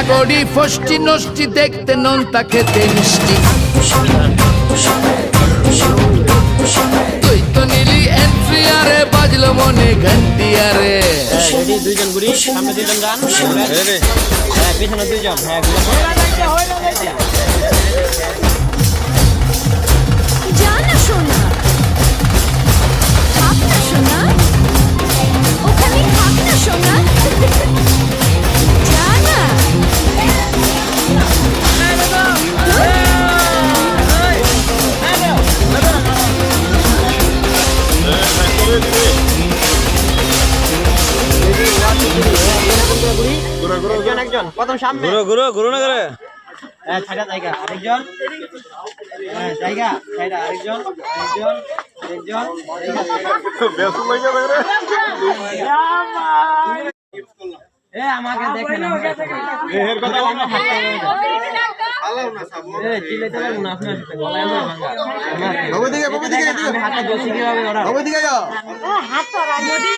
body ফষ্টি নষ্টি দেখতে নোনতা খেতে মিষ্টি তুই তো নিলি এন্ট্রি আরে বাজলো মনে ঘন্টি আরে রেডি দুইজন গুড়ি সামনে দুইজন গান রেডি হ্যাঁ পিছনে দুইজন হ্যাঁ জানা শোনা থাক না শোনা ওখানে থাক না শোনা জানা একজন প্রথম সামনে গুরু না করে হ্যাঁ ছাড়া জায়গা আরেকজন হ্যাঁ জায়গা ছাড়া আরেকজন বেসু লাগা রে এ আমাকে দেখেন এর কথা আমরা আলাও না সাবো এ চিল্লাইতে পারবো না আপনার সাথে গলায় আমার ভাঙা বাবু দিকে আমি হাতটা দোষী কিভাবে ওরা বাবু দিকে যাও হাত তো রাগি